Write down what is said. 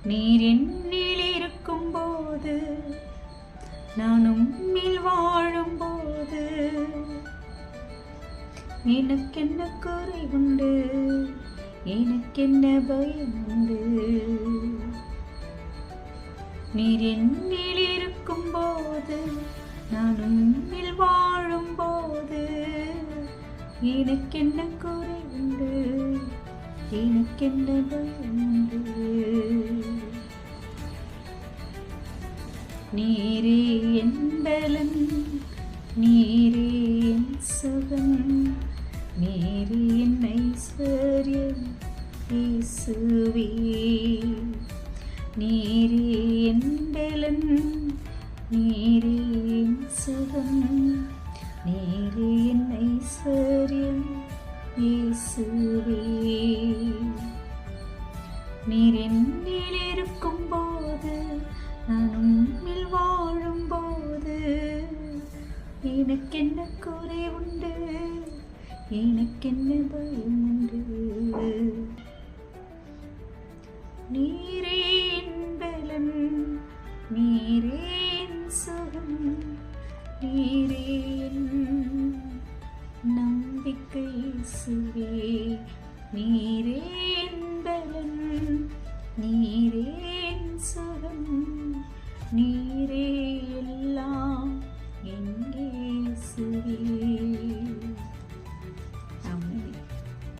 நீர் என்னில் இருக்கும்போது நான் உம்மில் வாழும்போது எனக்கென்ன குறை உண்டு, எனக்கென்ன பயம் உண்டு. நீர் என்னில் இருக்கும்போது நான் உம்மில் வாழும்போது எனக்கென்ன குறை உண்டு, எனக்கென்ன பயம் உண்டு. நீரே என் பலன், நீரே என் சுகம், நீரே என் ஐஸ்வர்யம் இயேசுவே. நீரே என் பலன், நீரே என் சுகம், நீரே என் ஐஸ்வர்யம் இயேசுவே. நீர் என்னில் இருக்கும்போது நான் உம்மில் வாழும்போது எனக்கென்ன குறை உண்டு, எனக்கென்ன பயம் உண்டு. நீரே என் பலன், நீரே என் சுகம், நீரே என் நம்பிக்கை இயேசுவே. நீரே என் பலன், நீரே என் சுகம், நீரே